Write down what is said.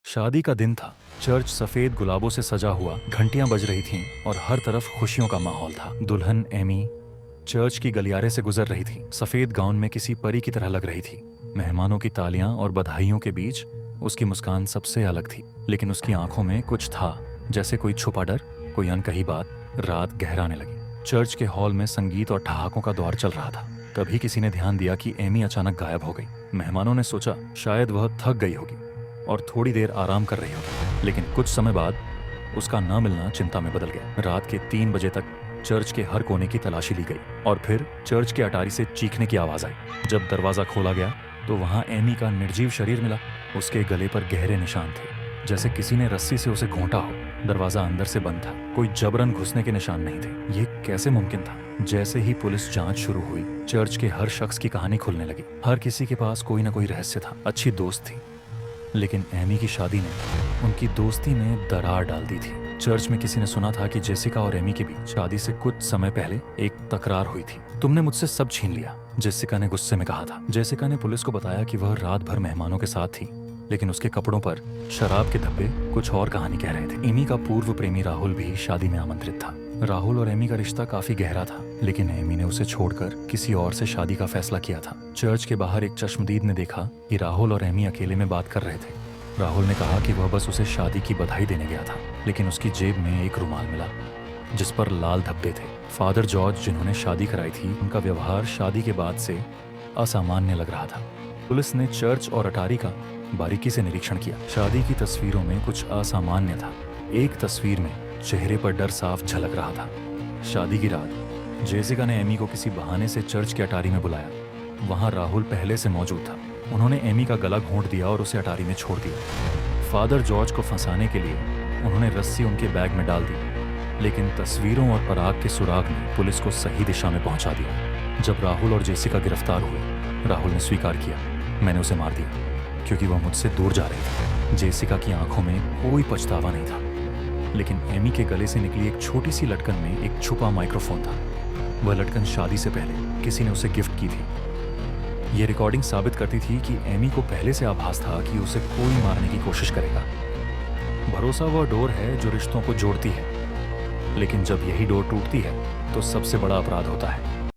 शादी का दिन था। चर्च सफेद गुलाबों से सजा हुआ, घंटियां बज रही थीं और हर तरफ खुशियों का माहौल था। दुल्हन एमी चर्च की गलियारे से गुजर रही थी। सफेद गाउन में किसी परी की तरह लग रही थी। मेहमानों की तालियां और बधाइयों के बीच उसकी मुस्कान सबसे अलग थी, लेकिन उसकी आंखों में कुछ था, जैसे कोई छुपा डर, कोई अनकही बात। रात गहराने लगी। चर्च के हॉल में संगीत और ठहाकों का दौर चल रहा था। तभी किसी ने ध्यान दिया कि एमी अचानक गायब हो गई। मेहमानों ने सोचा शायद वह थक गई होगी और थोड़ी देर आराम कर रही होगी, लेकिन कुछ समय बाद उसका न मिलना चिंता में बदल गया। रात के 3 बजे तक चर्च के हर कोने की तलाशी ली गई और फिर चर्च के अटारी से चीखने की आवाज आई। जब दरवाजा खोला गया तो वहां एमी का निर्जीव शरीर मिला। उसके गले पर गहरे निशान थे, जैसे किसी ने रस्सी से उसे घोंटा हो। दरवाजा अंदर से बंद था, कोई जबरन घुसने के निशान नहीं थे। ये कैसे मुमकिन था? जैसे ही पुलिस जांच शुरू हुई, चर्च के हर शख्स की कहानी खुलने लगी। हर किसी के पास कोई ना कोई रहस्य था। अच्छी दोस्त थी, लेकिन एमी की शादी ने उनकी दोस्ती में दरार डाल दी थी। चर्च में किसी ने सुना था कि जेसिका और एमी के बीच शादी से कुछ समय पहले एक तकरार हुई थी। तुमने मुझसे सब छीन लिया, जेसिका ने गुस्से में कहा था। जेसिका ने पुलिस को बताया कि वह रात भर मेहमानों के साथ थी, लेकिन उसके कपड़ों पर शराब के धब्बे कुछ और कहानी कह रहे थे। एमी का पूर्व प्रेमी राहुल भी शादी में आमंत्रित था। राहुल और एमी का रिश्ता काफी गहरा था, लेकिन एमी ने उसे छोड़कर किसी और से शादी का फैसला किया था। चर्च के बाहर एक चश्मदीद ने देखा कि राहुल और एमी अकेले में बात कर रहे थे। राहुल ने कहा कि वह बस उसे शादी की बधाई देने गया था, लेकिन उसकी जेब में एक रुमाल मिला जिस पर लाल धब्बे थे। फादर जॉर्ज, जिन्होंने शादी कराई थी, उनका व्यवहार शादी के बाद से असामान्य लग रहा था। पुलिस ने चर्च और अटारी का बारीकी से निरीक्षण किया। शादी की तस्वीरों में कुछ असामान्य था। एक तस्वीर में चेहरे पर डर साफ झलक रहा था। शादी की रात जेसिका ने एमी को किसी बहाने से चर्च के अटारी में बुलाया। वहां राहुल पहले से मौजूद था। उन्होंने एमी का गला घोंट दिया और उसे अटारी में छोड़ दिया। फादर जॉर्ज को फंसाने के लिए उन्होंने रस्सी उनके बैग में डाल दी, लेकिन तस्वीरों और पराग के सुराग ने पुलिस को सही दिशा में पहुंचा दिया। जब राहुल और जेसिका गिरफ्तार हुए, राहुल ने स्वीकार किया, मैंने उसे मार दिया क्योंकि वह मुझसे दूर जा रही थी। जेसिका की आंखों में कोई पछतावा नहीं था, लेकिन एमी के गले से निकली एक छोटी सी लटकन में एक छुपा माइक्रोफोन था। वह लटकन शादी से पहले किसी ने उसे गिफ्ट की थी। यह रिकॉर्डिंग साबित करती थी कि एमी को पहले से आभास था कि उसे कोई मारने की कोशिश करेगा। भरोसा वह डोर है जो रिश्तों को जोड़ती है, लेकिन जब यही डोर टूटती है तो सबसे बड़ा अपराध होता है।